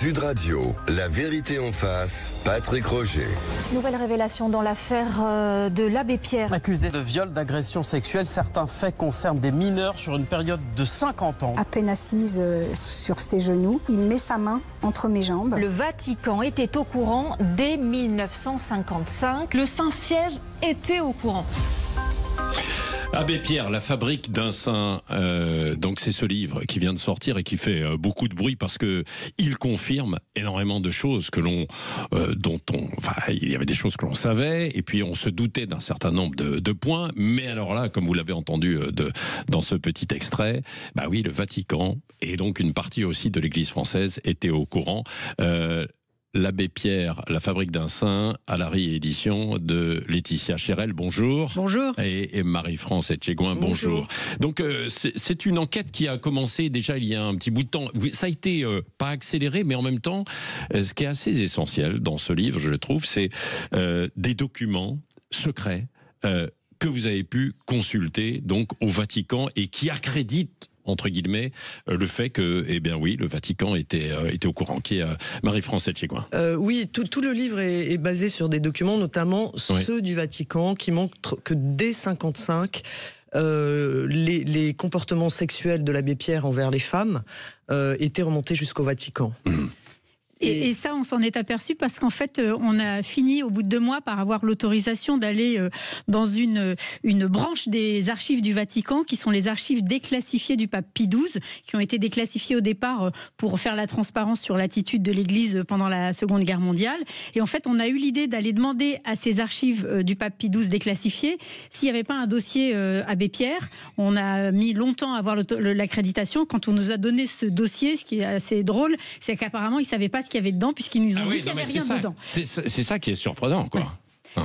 Sud Radio, la vérité en face, Patrick Roger. Nouvelle révélation dans l'affaire de l'abbé Pierre. Accusé de viol, d'agression sexuelle, certains faits concernent des mineurs sur une période de 50 ans. À peine assise sur ses genoux, il met sa main entre mes jambes. Le Vatican était au courant dès 1955. Le Saint-Siège était au courant. Abbé Pierre, la fabrique d'un saint, donc c'est ce livre qui vient de sortir et qui fait beaucoup de bruit parce que il confirme énormément de choses que il y avait des choses que l'on savait et puis on se doutait d'un certain nombre de points, mais alors là, comme vous l'avez entendu dans ce petit extrait, bah oui, le Vatican et donc une partie aussi de l'Église française était au courant. L'abbé Pierre, la fabrique d'un saint, à la réédition de Laetitia Chérel, bonjour. Bonjour. Et Marie-France Etchegouin, bonjour. Donc c'est une enquête qui a commencé déjà il y a un petit bout de temps. Ça a été pas accéléré, mais en même temps, ce qui est assez essentiel dans ce livre, je le trouve, c'est des documents secrets que vous avez pu consulter donc au Vatican et qui accréditent entre guillemets, le fait que, eh bien oui, le Vatican était au courant. Qui est Marie-France Etchegouin. Oui, tout le livre est basé sur des documents, notamment ceux du Vatican, qui montrent que dès 1955, les comportements sexuels de l'abbé Pierre envers les femmes étaient remontés jusqu'au Vatican. Mmh. Et ça, on s'en est aperçu parce qu'en fait, on a fini au bout de 2 mois par avoir l'autorisation d'aller dans une branche des archives du Vatican, qui sont les archives déclassifiées du pape Pie XII, qui ont été déclassifiées au départ pour faire la transparence sur l'attitude de l'Église pendant la Seconde Guerre mondiale. Et en fait, on a eu l'idée d'aller demander à ces archives du pape Pie XII déclassifiées s'il n'y avait pas un dossier Abbé Pierre. On a mis longtemps à avoir l'accréditation. Quand on nous a donné ce dossier, ce qui est assez drôle, c'est qu'apparemment, ils ne savaient pas ce qu'il y avait dedans, puisqu'ils nous ont dit qu'il n'y avait rien dedans. C'est ça qui est surprenant, quoi. Ouais.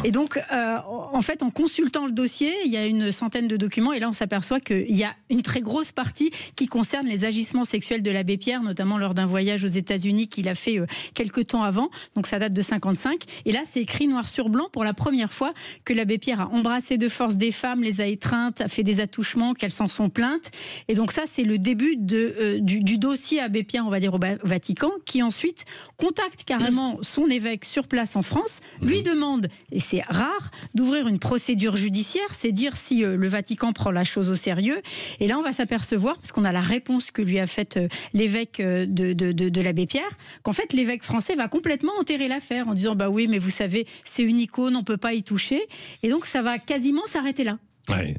Et donc, en fait, en consultant le dossier, il y a une centaine de documents, et là, on s'aperçoit qu'il y a une très grosse partie qui concerne les agissements sexuels de l'abbé Pierre, notamment lors d'un voyage aux États-Unis qu'il a fait quelques temps avant. Donc, ça date de 1955. Et là, c'est écrit noir sur blanc pour la première fois que l'abbé Pierre a embrassé de force des femmes, les a étreintes, a fait des attouchements, qu'elles s'en sont plaintes. Et donc, ça, c'est le début du dossier abbé Pierre, on va dire, au Vatican, qui ensuite contacte carrément son évêque sur place en France, lui demande, et c'est rare, d'ouvrir une procédure judiciaire, c'est dire si le Vatican prend la chose au sérieux. Et là, on va s'apercevoir, parce qu'on a la réponse que lui a faite l'évêque de l'abbé Pierre, qu'en fait, l'évêque français va complètement enterrer l'affaire en disant « bah oui, mais vous savez, c'est une icône, on ne peut pas y toucher ». Et donc, ça va quasiment s'arrêter là. Ouais,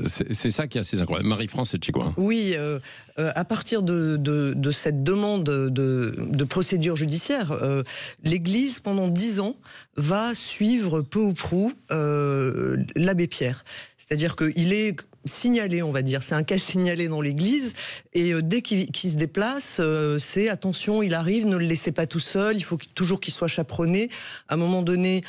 c'est ça qui est assez incroyable. Marie-France Etchegouin. Oui, à partir de cette demande de procédure judiciaire, l'Église, pendant 10 ans, va suivre peu ou prou l'abbé Pierre. C'est-à-dire qu'il est signalé, on va dire. C'est un cas signalé dans l'Église. Et dès qu'il se déplace, c'est attention, il arrive, ne le laissez pas tout seul, il faut toujours qu'il soit chaperonné. À un moment donné,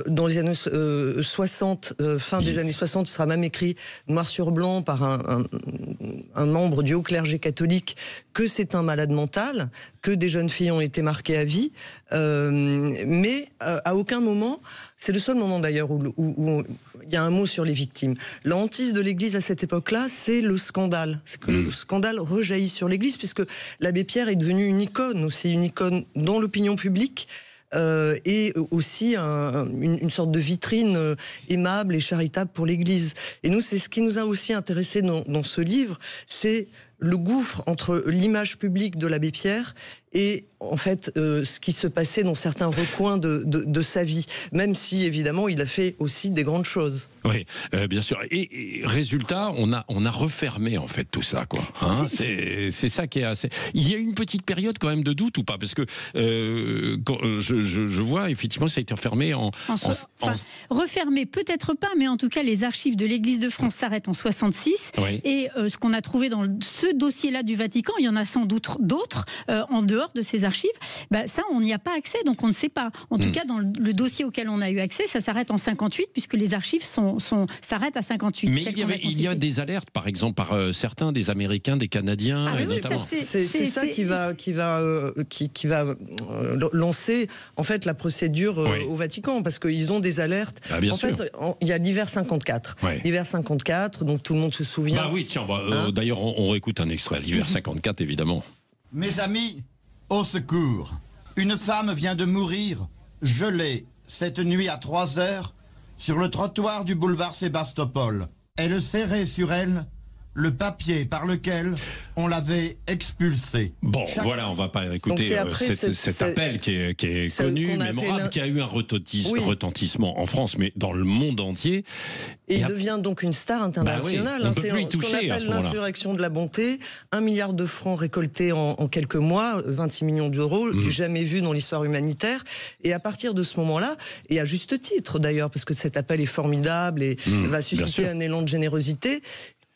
dans les années 60, fin des années 60, ce sera même écrit noir sur blanc par un membre du haut clergé catholique que c'est un malade mental, que des jeunes filles ont été marquées à vie. Mais à aucun moment, c'est le seul moment d'ailleurs où il y a un mot sur les victimes. La hantise de l'Église à cette époque-là, c'est le scandale. C'est que le scandale rejaillit sur l'Église, puisque l'abbé Pierre est devenu une icône, aussi une icône dans l'opinion publique, et aussi une sorte de vitrine aimable et charitable pour l'Église. Et nous, c'est ce qui nous a aussi intéressé dans ce livre, c'est le gouffre entre l'image publique de l'abbé Pierre et en fait ce qui se passait dans certains recoins de sa vie, même si évidemment il a fait aussi des grandes choses. Oui, bien sûr. Et résultat, on a refermé en fait tout ça, quoi. Hein, c'est ça qui est assez. Il y a eu une petite période quand même de doute ou pas, parce que je vois effectivement ça a été refermé refermé peut-être pas, mais en tout cas les archives de l'Église de France s'arrêtent en 66. Oui. Et ce qu'on a trouvé dans ce dossier-là du Vatican, il y en a sans doute d'autres en dehors de ces archives. Bah, ça, on n'y a pas accès, donc on ne sait pas. En tout cas, dans le dossier auquel on a eu accès, ça s'arrête en 58, puisque les archives s'arrêtent à 58. Mais il y a des alertes, par exemple, par certains, des Américains, des Canadiens, notamment. C'est ça qui va lancer en fait la procédure au Vatican, parce qu'ils ont des alertes. Bien en sûr. fait, il y a l'hiver 54. L'hiver 54, donc tout le monde se souvient. Bah oui, tiens, d'ailleurs, on réécoute un extrait. L'hiver 54, évidemment. Mes amis, Au secours. Une femme vient de mourir, gelée, cette nuit à 3 heures, sur le trottoir du boulevard Sébastopol. Elle serrait sur elle le papier par lequel on l'avait expulsé. Bon, voilà, on va pas écouter cet appel qui est connu, mémorable, qui a eu un retentissement en France, mais dans le monde entier. Et il devient donc une star internationale. On peut plus y toucher à ce qu'on appelle moment-là. l'insurrection de la bonté. 1 milliard de francs récoltés en quelques mois, 26 millions d'euros, jamais vu dans l'histoire humanitaire. Et à partir de ce moment-là, et à juste titre d'ailleurs, parce que cet appel est formidable et va susciter un élan de générosité,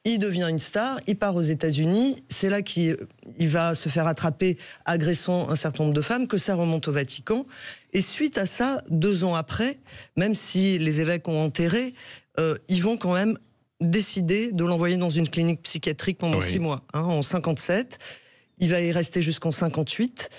il devient une star, il part aux États-Unis, c'est là qu'il va se faire attraper agressant un certain nombre de femmes, que ça remonte au Vatican. Et suite à ça, 2 ans après, même si les évêques ont enterré, ils vont quand même décider de l'envoyer dans une clinique psychiatrique pendant 6 mois, en 57. Il va y rester jusqu'en 58.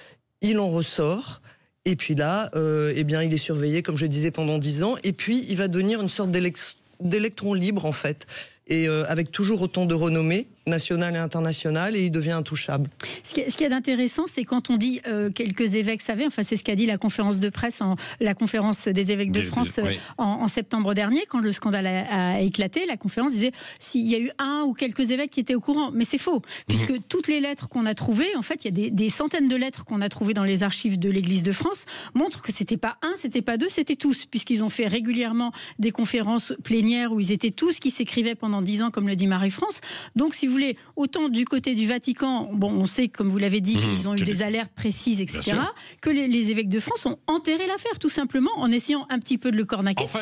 Il en ressort. Et puis là, eh bien, il est surveillé, comme je disais, pendant 10 ans. Et puis, il va devenir une sorte d'électron libre, en fait. Et avec toujours autant de renommée nationale et internationale, et il devient intouchable. Ce qui est intéressant, c'est quand on dit quelques évêques savaient, enfin c'est ce qu'a dit la conférence de presse, la conférence des évêques de France en septembre dernier, quand le scandale a éclaté, la conférence disait s'il y a eu 1 ou quelques évêques qui étaient au courant, mais c'est faux, puisque toutes les lettres qu'on a trouvées, en fait il y a des centaines de lettres qu'on a trouvées dans les archives de l'Église de France, montrent que c'était pas 1, c'était pas 2, c'était tous, puisqu'ils ont fait régulièrement des conférences plénières où ils étaient tous, qui s'écrivaient pendant 10 ans, comme le dit Marie-France. Donc si vous voulez, autant du côté du Vatican, bon, on sait, comme vous l'avez dit, qu'ils ont eu des alertes précises, etc., que les évêques de France ont enterré l'affaire, tout simplement, en essayant un petit peu de le cornaquer. Enfin,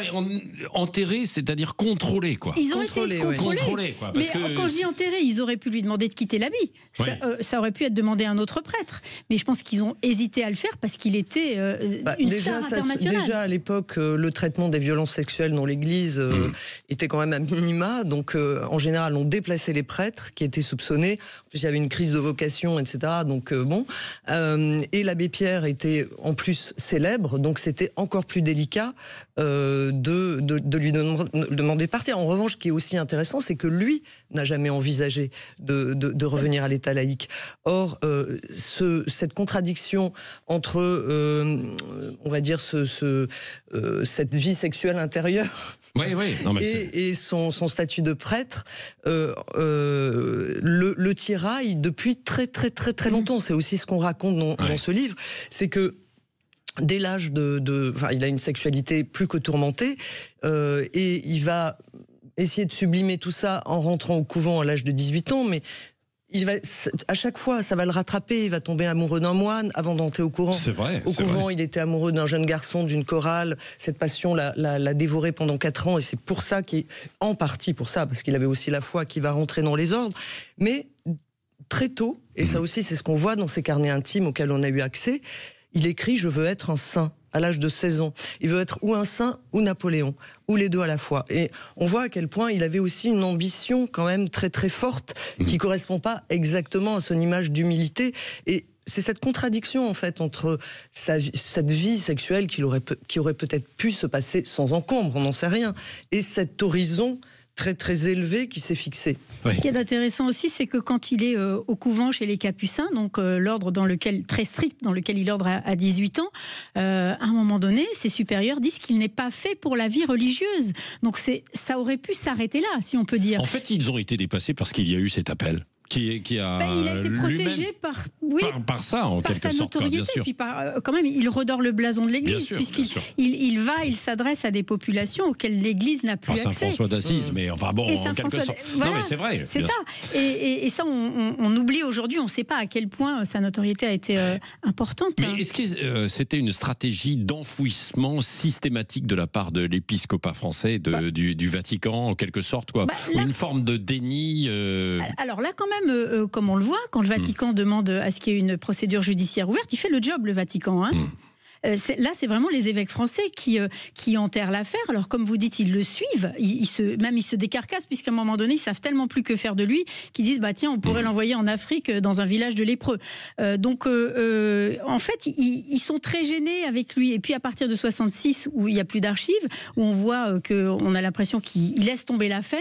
enterré, c'est-à-dire contrôlé, quoi. Ils ont essayé de contrôler. Quoi, mais quand je dis enterré, ils auraient pu lui demander de quitter l'habit. Ça aurait pu être demandé à un autre prêtre. Mais je pense qu'ils ont hésité à le faire parce qu'il était une star internationale. Déjà, à l'époque, le traitement des violences sexuelles dans l'Église était quand même à minima. Donc, en général, on déplaçait les prêtres qui étaient soupçonnés. En plus, il y avait une crise de vocation, etc. Donc, bon. Et l'abbé Pierre était en plus célèbre, donc c'était encore plus délicat de lui demander de partir. En revanche, ce qui est aussi intéressant, c'est que lui n'a jamais envisagé de revenir à l'état laïque. Or, cette contradiction entre, on va dire, cette vie sexuelle intérieure et son statut de prêtre, le tiraille depuis très longtemps. C'est aussi ce qu'on raconte dans ce livre, c'est que dès l'âge il a une sexualité plus que tourmentée, et il va essayer de sublimer tout ça en rentrant au couvent à l'âge de 18 ans, mais à chaque fois, ça va le rattraper. Il va tomber amoureux d'un moine avant d'entrer au couvent. C'est vrai. Au couvent, il était amoureux d'un jeune garçon d'une chorale. Cette passion l'a dévoré pendant 4 ans, et c'est pour ça en partie pour ça, parce qu'il avait aussi la foi, qui va rentrer dans les ordres. Mais très tôt, et ça aussi c'est ce qu'on voit dans ses carnets intimes auxquels on a eu accès, il écrit « Je veux être un saint ». À l'âge de 16 ans. Il veut être ou un saint ou Napoléon, ou les deux à la fois. Et on voit à quel point il avait aussi une ambition quand même très forte, qui correspond pas exactement à son image d'humilité. Et c'est cette contradiction en fait entre cette vie sexuelle qui aurait peut-être pu se passer sans encombre, on n'en sait rien, et cet horizon très élevé qui s'est fixé. Ce qui est intéressant aussi, c'est que quand il est au couvent chez les Capucins, donc l'ordre très strict dans lequel il ordre à 18 ans, à un moment donné, ses supérieurs disent qu'il n'est pas fait pour la vie religieuse. Donc ça aurait pu s'arrêter là, si on peut dire. En fait, ils ont été dépassés parce qu'il y a eu cet appel. Qui a il a été protégé par ça, en quelque sorte. Par sa notoriété, puis quand même, il redore le blason de l'Église, puisqu'il s'adresse à des populations auxquelles l'Église n'a plus accès. Saint-François d'Assise, mais enfin bon, en quelque sorte. Voilà, non, mais c'est vrai. C'est ça. Et ça, on oublie aujourd'hui, on ne sait pas à quel point sa notoriété a été importante. Mais est-ce que c'était une stratégie d'enfouissement systématique de la part de l'épiscopat français, du Vatican, en quelque sorte, quoi, une forme de déni Alors là, quand même, comme on le voit, quand le Vatican demande à ce qu'il y ait une procédure judiciaire ouverte, il fait le job, le Vatican. Là, c'est vraiment les évêques français qui enterrent l'affaire. Alors, comme vous dites, ils le suivent. Ils se décarcassent, puisqu'à un moment donné, ils savent tellement plus que faire de lui qu'ils disent, tiens, on pourrait l'envoyer en Afrique, dans un village de lépreux. En fait, ils sont très gênés avec lui. Et puis, à partir de 66, où il n'y a plus d'archives, où on voit qu'on a l'impression qu'il laisse tomber l'affaire,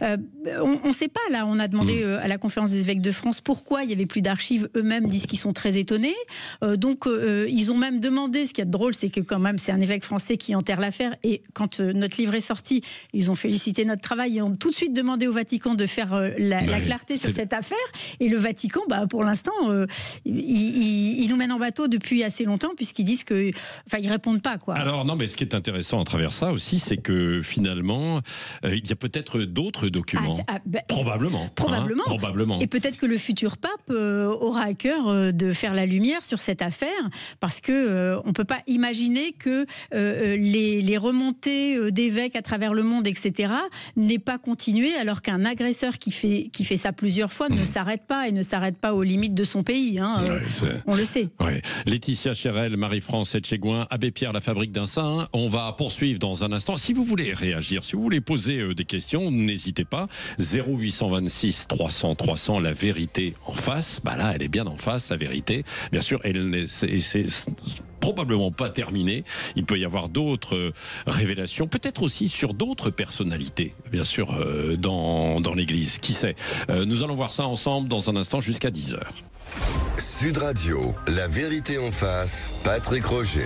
on ne sait pas. Là, on a demandé à la conférence des évêques de France pourquoi il n'y avait plus d'archives. Eux-mêmes disent qu'ils sont très étonnés. Ils ont même demandé, ce qui est drôle, c'est que quand même c'est un évêque français qui enterre l'affaire, et quand notre livre est sorti, ils ont félicité notre travail et ont tout de suite demandé au Vatican de faire la clarté sur cette affaire, et le Vatican, pour l'instant, il nous mène en bateau depuis assez longtemps, puisqu'ils disent que, ils répondent pas, quoi. Alors non, mais ce qui est intéressant à travers ça aussi, c'est que finalement, il y a peut-être d'autres documents. Probablement. Probablement. Et peut-être que le futur pape aura à cœur de faire la lumière sur cette affaire, parce que on peut pas imaginer que les remontées d'évêques à travers le monde, etc., n'aient pas continué, alors qu'un agresseur qui fait ça plusieurs fois ne s'arrête pas, et ne s'arrête pas aux limites de son pays. On le sait. Ouais. Laetitia Cherel, Marie-France Etchegouin, Abbé Pierre, la fabrique d'un saint. On va poursuivre dans un instant. Si vous voulez réagir, si vous voulez poser des questions, n'hésitez pas. 0826 300 300, la vérité en face. Là, elle est bien en face, la vérité. Bien sûr, c'est probablement pas terminé. Il peut y avoir d'autres révélations, peut-être aussi sur d'autres personnalités, bien sûr, dans l'Église. Qui sait ? Nous allons voir ça ensemble dans un instant jusqu'à 10h. Sud Radio, la vérité en face, Patrick Roger.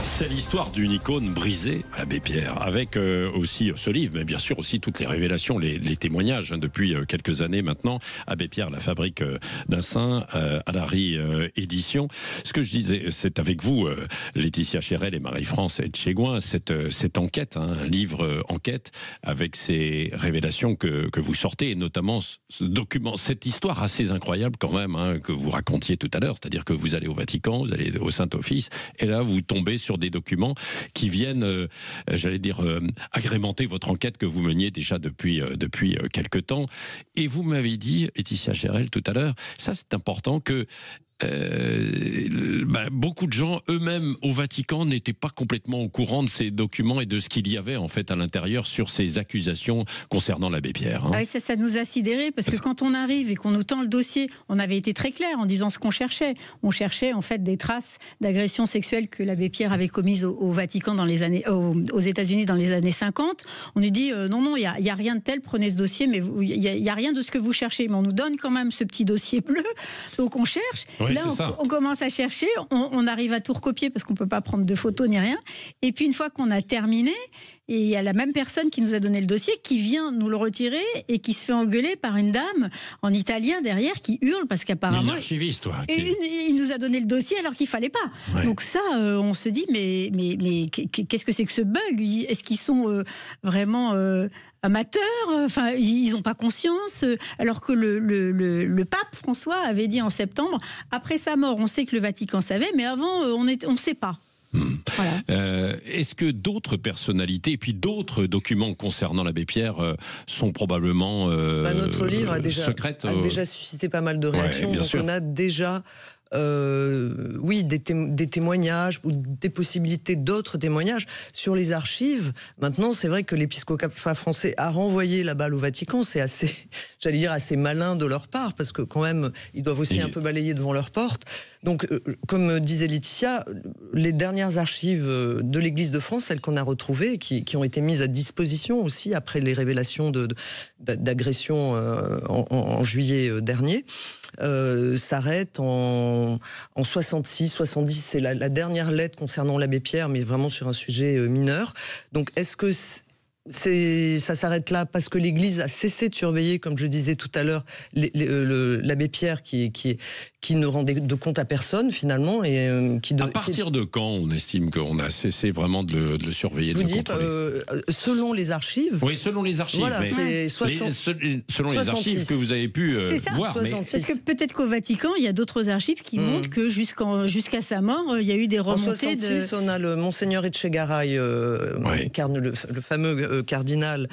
C'est l'histoire d'une icône brisée, Abbé Pierre, avec aussi ce livre, mais bien sûr aussi toutes les révélations, les témoignages depuis quelques années maintenant. Abbé Pierre, la fabrique d'un saint, à la réédition. Ce que je disais, c'est avec vous, Laetitia Cherel et Marie-France Etchegouin, cette enquête, un livre enquête avec ces révélations que vous sortez, et notamment ce document, cette histoire assez incroyable quand même, que vous racontiez tout à l'heure, c'est-à-dire que vous allez au Vatican, vous allez au Saint-Office, et là vous tombez sur des documents qui viennent, agrémenter votre enquête que vous meniez déjà depuis quelque temps. Et vous m'avez dit, Laetitia Cherel, tout à l'heure, ça c'est important, que beaucoup de gens eux-mêmes au Vatican n'étaient pas complètement au courant de ces documents et de ce qu'il y avait en fait à l'intérieur sur ces accusations concernant l'abbé Pierre. Oui, ça nous a sidérés, parce que quand on arrive et qu'on nous tend le dossier, on avait été très clair en disant ce qu'on cherchait. On cherchait en fait des traces d'agressions sexuelles que l'abbé Pierre avait commises au Vatican aux États-Unis dans les années 50. On nous dit non, il y a rien de tel, prenez ce dossier, mais il y a rien de ce que vous cherchez. Mais on nous donne quand même ce petit dossier bleu, donc on cherche. Oui, là, on commence à chercher, on arrive à tout recopier parce qu'on ne peut pas prendre de photos ni rien. Et puis une fois qu'on a terminé, et il y a la même personne qui nous a donné le dossier qui vient nous le retirer et qui se fait engueuler par une dame en italien derrière qui hurle parce qu'apparemment... Une archiviste, toi. Il nous a donné le dossier alors qu'il ne fallait pas. Ouais. Donc ça, on se dit, mais qu'est-ce que c'est que ce bug ? Est-ce qu'ils sont vraiment... amateurs, ils n'ont pas conscience, alors que le pape François avait dit en septembre, après sa mort, on sait que le Vatican savait, mais avant, on ne sait pas. Voilà. Est-ce que d'autres personnalités et puis d'autres documents concernant l'abbé Pierre sont probablement notre livre a déjà suscité pas mal de réactions, donc on a déjà des témoignages ou des possibilités d'autres témoignages sur les archives. Maintenant, c'est vrai que l'épiscopat français a renvoyé la balle au Vatican. C'est assez, assez malin de leur part, parce que quand même, ils doivent aussi un peu balayer devant leur porte. Donc, comme disait Laetitia, les dernières archives de l'Église de France, celles qu'on a retrouvées, qui ont été mises à disposition aussi après les révélations d'agressions en juillet dernier, s'arrête en 66, 70. C'est la dernière lettre concernant l'abbé Pierre, mais vraiment sur un sujet mineur. Donc, est-ce que ça s'arrête là parce que l'Église a cessé de surveiller, comme je disais tout à l'heure, l'abbé Pierre qui ne rendait de compte à personne finalement, et à partir de quand on estime qu'on a cessé vraiment de le surveiller, de le contrôler ? Selon les archives. Oui, selon les archives. Voilà, mais selon les archives que vous avez pu voir. 66. Parce que peut-être qu'au Vatican, il y a d'autres archives qui montrent que jusqu'à sa mort, il y a eu des remontées. En 66, on a le Monseigneur Etchegaray, le fameux cardinal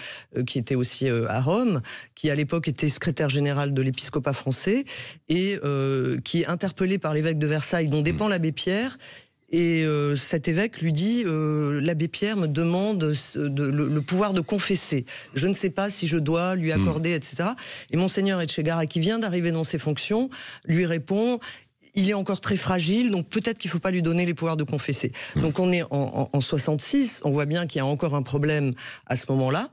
qui était aussi à Rome, qui à l'époque était secrétaire général de l'épiscopat français, et qui est interpellé par l'évêque de Versailles, dont dépend l'abbé Pierre, Et cet évêque lui dit l'abbé Pierre me demande le pouvoir de confesser. Je ne sais pas si je dois lui accorder, etc. Et Monseigneur Etchegara, qui vient d'arriver dans ses fonctions, lui répond il est encore très fragile, donc peut-être qu'il ne faut pas lui donner les pouvoirs de confesser. Donc on est en 66, on voit bien qu'il y a encore un problème à ce moment-là.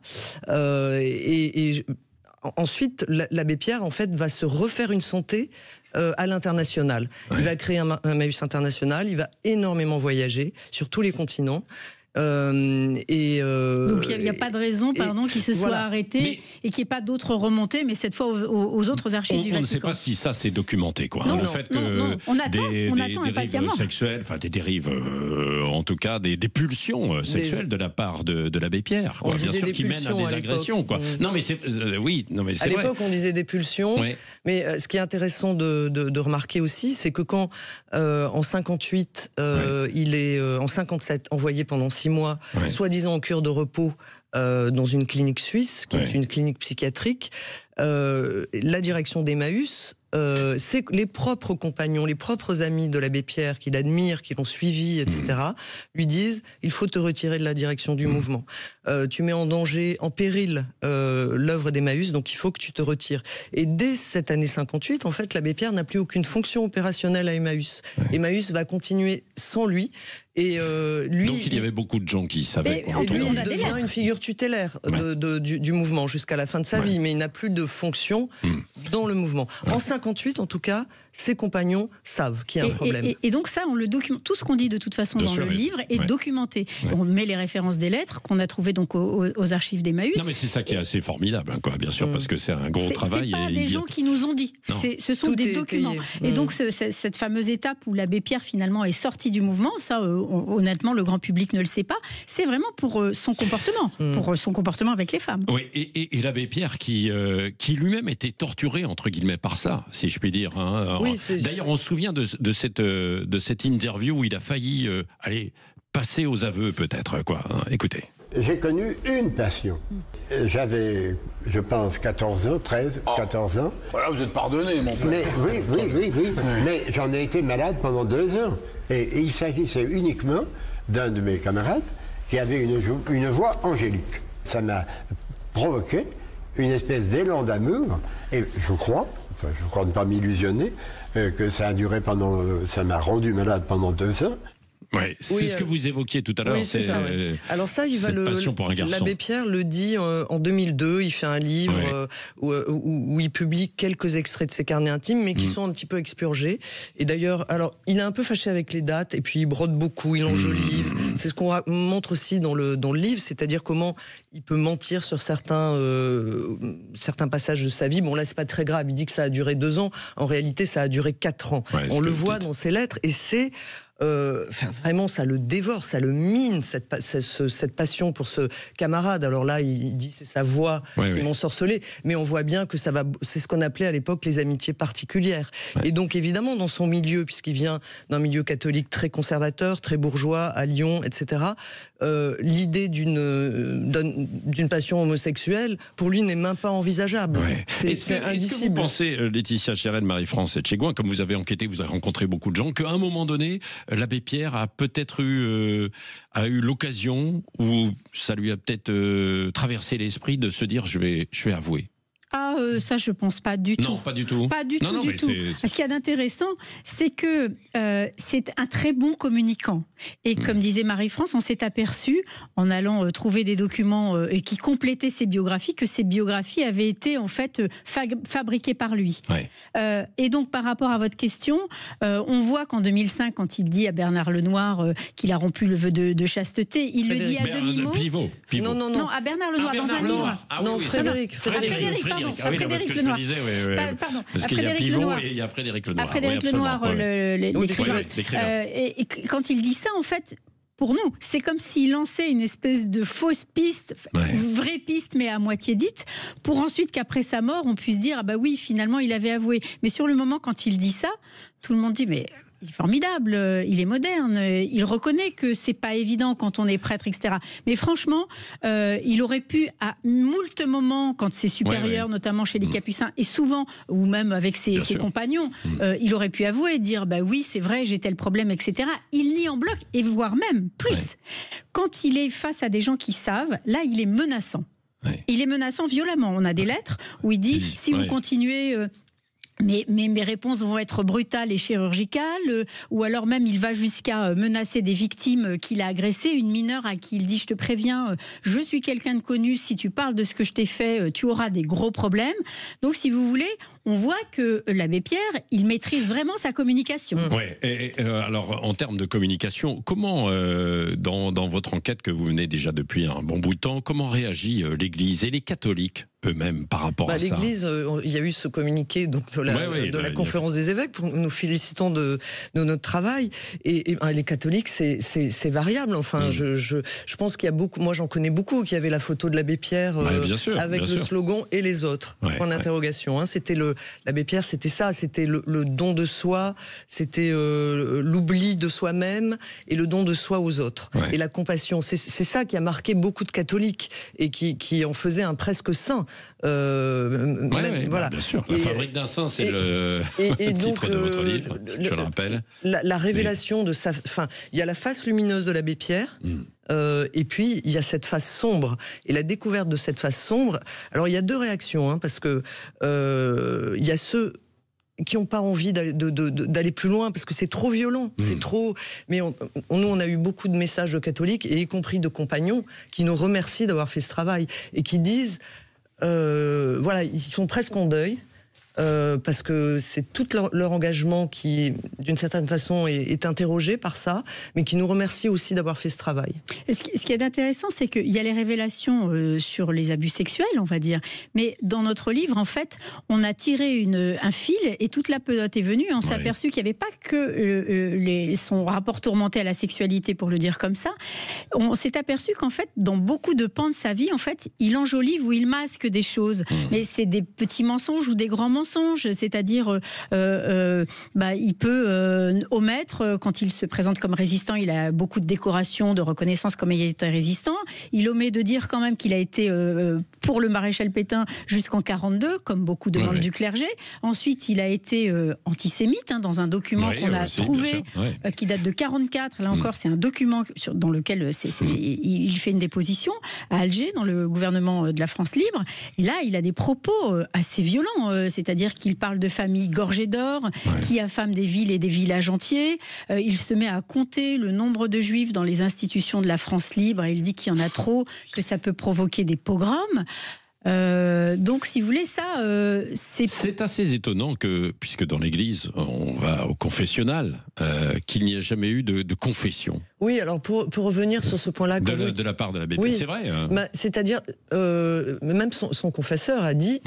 Ensuite, l'abbé Pierre, en fait, va se refaire une santé à l'international. Ouais. Il va créer un Emmaüs international, il va énormément voyager sur tous les continents. Donc il n'y a pas de raison qu'il se soit arrêté et qu'il n'y ait pas d'autres remontées, mais cette fois aux autres archives du Vatican. On ne sait pas si ça c'est documenté, quoi. Non, le fait que on attend des impatiemment. dérives sexuelles, enfin des dérives, en tout cas des pulsions sexuelles de la part de l'abbé Pierre, quoi, bien sûr, qui mènent à des agressions, quoi. Non mais c'est c'est à l'époque vrai. On disait des pulsions, mais ce qui est intéressant de remarquer aussi, c'est que quand en 58 il est en 57 envoyé pendant 6 mois, soi-disant en cure de repos dans une clinique suisse, qui est une clinique psychiatrique, la direction d'Emmaüs, c'est les propres compagnons, les propres amis de l'abbé Pierre, qui l'admirent, qui l'ont suivi, etc., lui disent il faut te retirer de la direction du mouvement. Tu mets en danger, en péril l'œuvre d'Emmaüs, donc il faut que tu te retires. Et dès cette année 58, en fait, l'abbé Pierre n'a plus aucune fonction opérationnelle à Emmaüs. Emmaüs va continuer sans lui. Et lui, donc il y avait beaucoup de gens qui savaient. Et lui, il devient une figure tutélaire du mouvement jusqu'à la fin de sa vie, mais il n'a plus de fonction dans le mouvement. En 58, en tout cas, ses compagnons savent qu'il y a un problème. Et donc ça, on le documente. Tout ce qu'on dit de toute façon dans le livre est documenté. On met les références des lettres qu'on a trouvées donc aux archives d'Emmaüs. Non mais c'est ça qui est assez formidable, hein, quoi, bien sûr, parce que c'est un gros travail. C'est pas des gens qui nous ont dit. Ce sont des documents. Et donc cette fameuse étape où l'abbé Pierre finalement est sorti du mouvement, ça honnêtement le grand public ne le sait pas. C'est vraiment pour son comportement, pour son comportement avec les femmes. Oui, et l'abbé Pierre qui lui-même était torturé entre guillemets par ça, si je puis dire. Hein. Oui, d'ailleurs, on se souvient de cette interview où il a failli passer aux aveux peut-être, quoi. Hein. Écoutez. J'ai connu une passion. J'avais, je pense, 14 ans. Voilà, vous êtes pardonné, mon père. Mais, oui. Mais j'en ai été malade pendant 2 ans. Et il s'agissait uniquement d'un de mes camarades qui avait une voix angélique. Ça m'a provoqué une espèce d'élan d'amour. Et je crois ne pas m'illusionner, que ça a duré ça m'a rendu malade pendant 2 ans. Ouais, c'est ce que vous évoquiez tout à l'heure. Oui, c'est ça. Alors ça, l'abbé Pierre le dit en 2002. Il fait un livre où il publie quelques extraits de ses carnets intimes, mais qui sont un petit peu expurgés. Et d'ailleurs, alors il est un peu fâché avec les dates, et puis il brode beaucoup, il enjolive. C'est ce qu'on montre aussi dans le livre, c'est-à-dire comment il peut mentir sur certains passages de sa vie. Bon, là, c'est pas très grave. Il dit que ça a duré 2 ans. En réalité, ça a duré 4 ans. On le voit dans ses lettres, et c'est vraiment, ça le dévore, ça le mine, cette passion pour ce camarade. Alors là, il dit c'est sa voix qui m'ensorcelait, mais on voit bien que c'est ce qu'on appelait à l'époque les amitiés particulières. Et donc évidemment, dans son milieu, puisqu'il vient d'un milieu catholique très conservateur, très bourgeois, à Lyon, etc., l'idée d'une passion homosexuelle, pour lui, n'est même pas envisageable. C'est indicible. Est-ce que vous pensez, Laetitia Chérel, Marie-France Etchegouin, comme vous avez enquêté, vous avez rencontré beaucoup de gens, qu'à un moment donné, l'abbé Pierre a peut-être eu l'occasion, ou ça lui a peut-être traversé l'esprit de se dire je vais avouer? Ça, je pense pas du tout. Non, pas du tout. Pas du tout. Ce qu'il y a d'intéressant, c'est que c'est un très bon communicant. Et comme disait Marie-France, on s'est aperçu, en allant trouver des documents qui complétaient ses biographies, que ces biographies avaient été en fait fabriquées par lui. Et donc, par rapport à votre question, on voit qu'en 2005, quand il dit à Bernard Lenoir qu'il a rompu le vœu de chasteté, il le dit à demi-mot. Pivot. Non, à Bernard Lenoir, dans un livre. Non, Frédéric, Frédéric Lenoir. Pardon. Parce qu'il y a Pivot et il y a Frédéric Lenoir. Frédéric Lenoir, l'écrivain. Et quand il dit ça, en fait, pour nous, c'est comme s'il lançait une espèce de fausse piste, vraie piste, mais à moitié dite, pour ensuite qu'après sa mort, on puisse dire ah bah oui, finalement, il avait avoué. Mais sur le moment, quand il dit ça, tout le monde dit mais il est formidable, il est moderne, il reconnaît que c'est pas évident quand on est prêtre, etc. Mais franchement, il aurait pu à moult moments, quand c'est supérieur, notamment chez les Capucins, et souvent, ou même avec ses compagnons, il aurait pu avouer, dire bah oui, c'est vrai, j'ai tel problème, etc. Il nie en bloc, et voire même plus. Quand il est face à des gens qui savent, là, il est menaçant. Il est menaçant violemment. On a des lettres où il dit si vous continuez. Mes réponses vont être brutales et chirurgicales, ou alors même il va jusqu'à menacer des victimes qu'il a agressées, une mineure à qui il dit je te préviens, je suis quelqu'un de connu, si tu parles de ce que je t'ai fait, tu auras des gros problèmes. Donc si vous voulez, on voit que l'abbé Pierre, il maîtrise vraiment sa communication. Alors en termes de communication, comment dans votre enquête que vous menez déjà depuis un bon bout de temps, comment réagit l'Église et les catholiques eux-mêmes par rapport à ça? L'Église, il y a eu ce communiqué donc, de la conférence des évêques, pour nous félicitons de notre travail. Et les catholiques, c'est variable. Enfin, je pense qu'il y a beaucoup, moi j'en connais beaucoup, qui avaient la photo de l'abbé Pierre avec le slogan « et les autres ». Point d'interrogation. Hein. C'était l'abbé Pierre, c'était ça, c'était le don de soi, c'était l'oubli de soi-même et le don de soi aux autres. Et la compassion, c'est ça qui a marqué beaucoup de catholiques et qui en faisait un presque saint. Voilà. Bien sûr. La fabrique d'un saint, c'est le titre de votre livre, je le rappelle. La révélation de sa... Enfin, il y a la face lumineuse de l'abbé Pierre, et puis il y a cette face sombre. Et la découverte de cette face sombre... Alors, il y a deux réactions, hein, parce que il y a ceux qui n'ont pas envie d'aller plus loin parce que c'est trop violent, c'est trop... Mais nous, on a eu beaucoup de messages de catholiques, et y compris de compagnons, qui nous remercient d'avoir fait ce travail, et qui disent... voilà, ils sont presque en deuil parce que c'est tout leur engagement qui, d'une certaine façon, est interrogé par ça, mais qui nous remercie aussi d'avoir fait ce travail. Et ce qui est intéressant, c'est qu'il y a les révélations sur les abus sexuels, on va dire, mais dans notre livre, en fait, on a tiré un fil et toute la pelote est venue, et on s'est aperçu qu'il n'y avait pas que son rapport tourmenté à la sexualité, pour le dire comme ça. On s'est aperçu qu'en fait, dans beaucoup de pans de sa vie, en fait, il enjolive ou il masque des choses, mais c'est des petits mensonges ou des grands mensonges. C'est-à-dire il peut omettre, quand il se présente comme résistant, il a beaucoup de décorations, de reconnaissance comme il était résistant, il omet de dire quand même qu'il a été pour le maréchal Pétain jusqu'en 1942, comme beaucoup de membres du clergé. Ensuite, il a été antisémite, hein, dans un document qu'on a trouvé, qui date de 1944. Là encore, c'est un document dans lequel il fait une déposition à Alger, dans le gouvernement de la France libre. Et là, il a des propos assez violents, c'est-à-dire qu'il parle de familles gorgées d'or, qui affament des villes et des villages entiers. Il se met à compter le nombre de juifs dans les institutions de la France libre, et il dit qu'il y en a trop, que ça peut provoquer des pogroms. Donc, si vous voulez, ça, c'est assez étonnant que, puisque dans l'Église, on va au confessionnal, qu'il n'y ait jamais eu de confession. Oui, alors pour revenir sur ce point-là... De la part de l'abbé Pierre, c'est vrai. C'est-à-dire, même son confesseur a dit,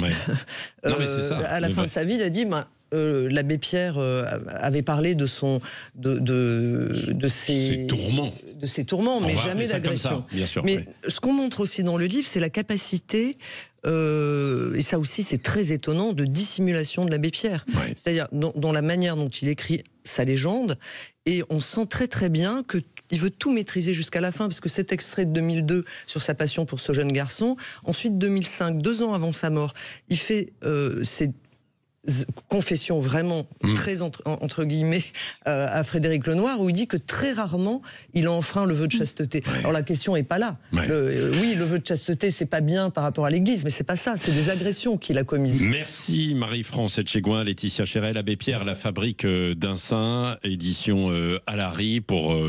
à la fin de sa vie, il a dit... l'abbé Pierre avait parlé de ses tourments, mais jamais d'agression. Mais ce qu'on montre aussi dans le livre, c'est la capacité, et ça aussi c'est très étonnant, de dissimulation de l'abbé Pierre. C'est-à-dire dans la manière dont il écrit sa légende, et on sent très très bien qu'il veut tout maîtriser jusqu'à la fin, parce que cet extrait de 2002 sur sa passion pour ce jeune garçon, ensuite 2005, 2 ans avant sa mort, il fait ses confession vraiment très entre guillemets à Frédéric Lenoir, où il dit que très rarement il a enfreint le vœu de chasteté. Alors la question est pas là. Le vœu de chasteté, c'est pas bien par rapport à l'Église, mais c'est pas ça, c'est des agressions qu'il a commises. Merci Marie-France Etchegouin, Laetitia Chérel, Abbé Pierre, la fabrique d'un saint, édition Alary, pour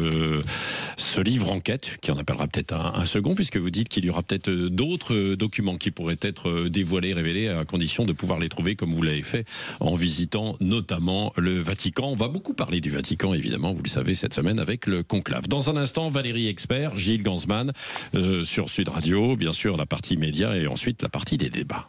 ce livre enquête, qui en appellera peut-être un second, puisque vous dites qu'il y aura peut-être d'autres documents qui pourraient être dévoilés, révélés, à condition de pouvoir les trouver comme vous l'avez fait en visitant notamment le Vatican. On va beaucoup parler du Vatican, évidemment, vous le savez, cette semaine avec le conclave. Dans un instant, Valérie Expert, Gilles Gansman sur Sud Radio, bien sûr la partie média et ensuite la partie des débats.